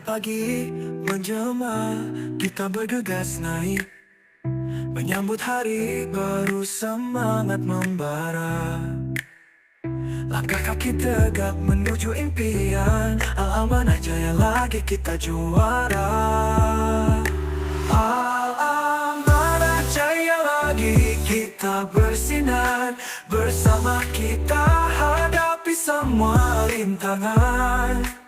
pagi menjelma, kita bergegas naik, menyambut hari baru, semangat membara. Langkah kaki tegak menuju impian, Al-Amanah Jaya lagi kita juara. Al-Amanah Jaya lagi kita bersinar, bersama kita hadapi semua rintangan.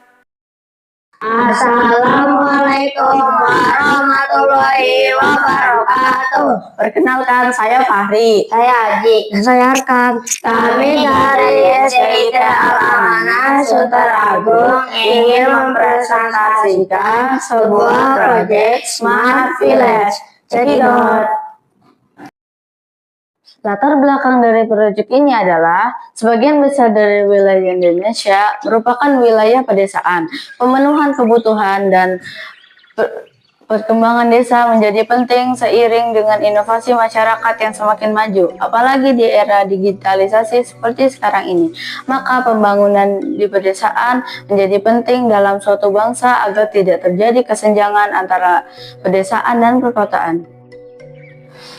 Assalamualaikum warahmatullahi wabarakatuh. Perkenalkan, saya Fahri. Saya Aji. Saya Arkan. Kami dari SDIT Al-Amanah Sunter Agung ingin mempresentasikan sebuah proyek Smart Village. Cekidot. Latar belakang dari proyek ini adalah sebagian besar dari wilayah Indonesia merupakan wilayah pedesaan. Pemenuhan kebutuhan dan perkembangan desa menjadi penting seiring dengan inovasi masyarakat yang semakin maju. Apalagi di era digitalisasi seperti sekarang ini, maka pembangunan di pedesaan menjadi penting dalam suatu bangsa agar tidak terjadi kesenjangan antara pedesaan dan perkotaan.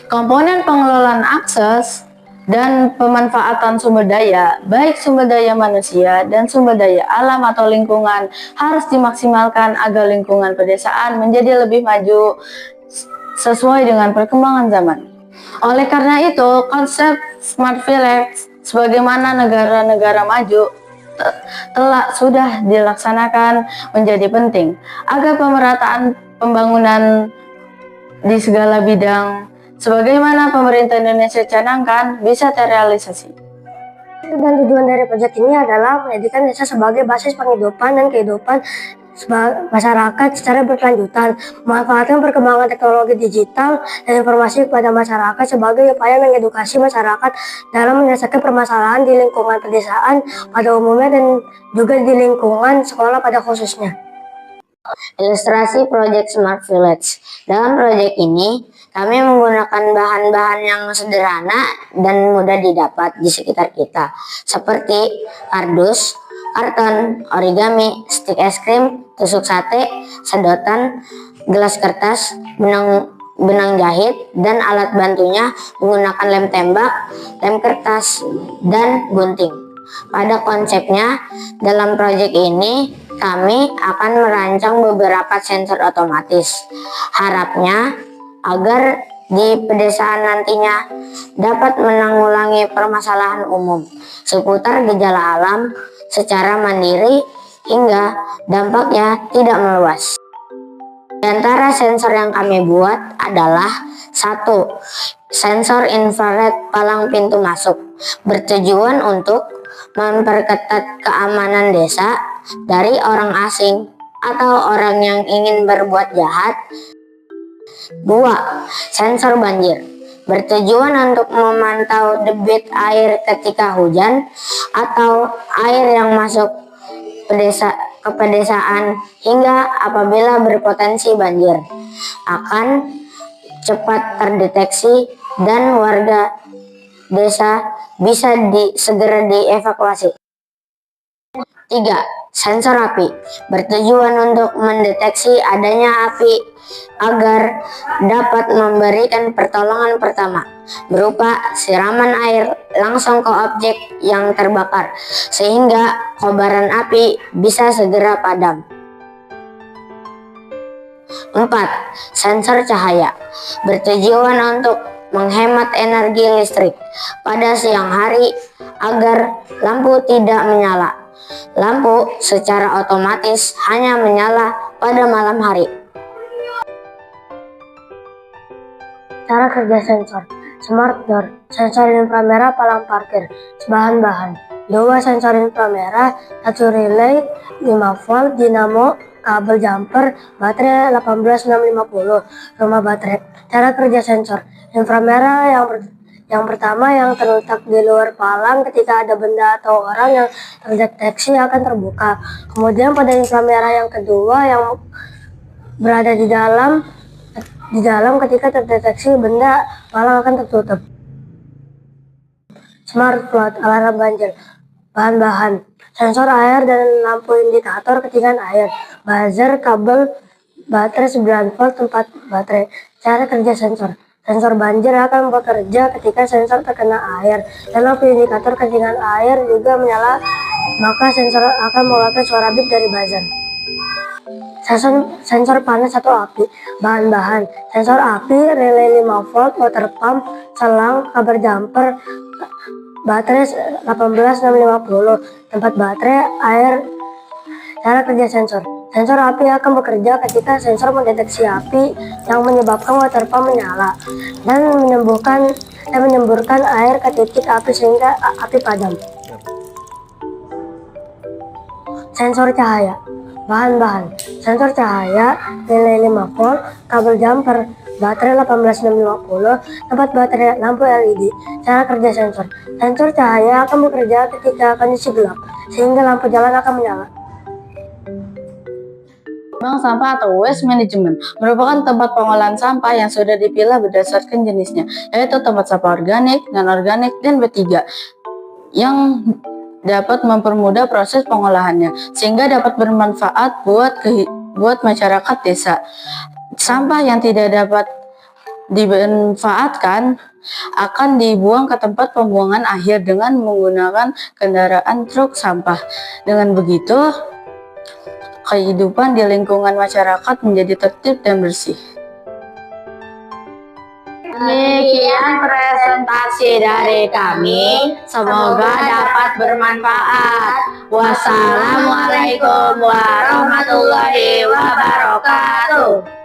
Komponen pengelolaan akses dan pemanfaatan sumber daya, baik sumber daya manusia dan sumber daya alam atau lingkungan, harus dimaksimalkan agar lingkungan pedesaan menjadi lebih maju sesuai dengan perkembangan zaman. Oleh karena itu, konsep Smart Village sebagaimana negara-negara maju sudah dilaksanakan menjadi penting agar pemerataan pembangunan di segala bidang sebagaimana pemerintah Indonesia canangkan bisa terrealisasi. Dan tujuan dari proyek ini adalah menjadikan desa sebagai basis penghidupan dan kehidupan masyarakat secara berkelanjutan, memanfaatkan perkembangan teknologi digital dan informasi kepada masyarakat sebagai upaya mengedukasi masyarakat dalam menyelesaikan permasalahan di lingkungan pedesaan pada umumnya dan juga di lingkungan sekolah pada khususnya. Ilustrasi proyek Smart Village. Dalam proyek ini, kami menggunakan bahan-bahan yang sederhana dan mudah didapat di sekitar kita, seperti kardus, karton, origami, stik es krim, tusuk sate, sedotan, gelas kertas, benang jahit, dan alat bantunya menggunakan lem tembak, lem kertas, dan gunting. Pada konsepnya, dalam proyek ini, kami akan merancang beberapa sensor otomatis. Harapnya agar di pedesaan nantinya dapat menanggulangi permasalahan umum seputar gejala alam secara mandiri hingga dampaknya tidak meluas. Di antara sensor yang kami buat adalah 1. Sensor infrared palang pintu masuk, bertujuan untuk memperketat keamanan desa dari orang asing atau orang yang ingin berbuat jahat. 2. Sensor banjir, bertujuan untuk memantau debit air ketika hujan atau air yang masuk ke pedesaan hingga apabila berpotensi banjir akan cepat terdeteksi dan warga desa bisa segera dievakuasi. 3. Sensor api, bertujuan untuk mendeteksi adanya api agar dapat memberikan pertolongan pertama berupa siraman air langsung ke objek yang terbakar sehingga kobaran api bisa segera padam. 4. Sensor cahaya, bertujuan untuk menghemat energi listrik pada siang hari agar lampu tidak menyala. Lampu secara otomatis hanya menyala pada malam hari. Cara kerja sensor. Smart door, sensor inframerah palang parkir, bahan-bahan. 2 sensor inframerah, 1 relay, 5 volt, dinamo, kabel jumper, baterai 18650, rumah baterai. Cara kerja sensor. Inframerah yang pertama yang terletak di luar palang, ketika ada benda atau orang yang terdeteksi akan terbuka. Kemudian pada inframerah yang kedua yang berada di dalam ketika terdeteksi benda, palang akan tertutup. Smart flood, alarm banjir. Bahan-bahan, sensor air dan lampu indikator ketinggian air. buzzer, kabel, baterai 9 volt, tempat baterai. Cara kerja sensor. Sensor banjir akan bekerja ketika sensor terkena air, dan lampu indikator ketinggian air juga menyala, maka sensor akan mengeluarkan suara bip dari buzzer. Sensor panas atau api. Bahan-bahan. Sensor api, relay 5 volt, water pump, selang, cover jumper, baterai 18650, tempat baterai, air. Cara kerja sensor. Sensor api akan bekerja ketika sensor mendeteksi api yang menyebabkan water pump menyala dan menyemburkan air ke titik api sehingga api padam. Sensor cahaya. Bahan-bahan. Sensor cahaya, relay 5 volt, kabel jumper, baterai 18650, tempat baterai, lampu LED. Cara kerja sensor. Sensor cahaya akan bekerja ketika kondisi gelap, sehingga lampu jalan akan menyala. Bank sampah atau waste management merupakan tempat pengolahan sampah yang sudah dipilah berdasarkan jenisnya, yaitu tempat sampah organik, non-organik, dan B3, yang dapat mempermudah proses pengolahannya, sehingga dapat bermanfaat buat masyarakat desa. Sampah yang tidak dapat dimanfaatkan akan dibuang ke tempat pembuangan akhir dengan menggunakan kendaraan truk sampah. Dengan begitu, kehidupan di lingkungan masyarakat menjadi tertib dan bersih. Demikian presentasi dari kami, semoga dapat bermanfaat. Wassalamualaikum warahmatullahi wabarakatuh.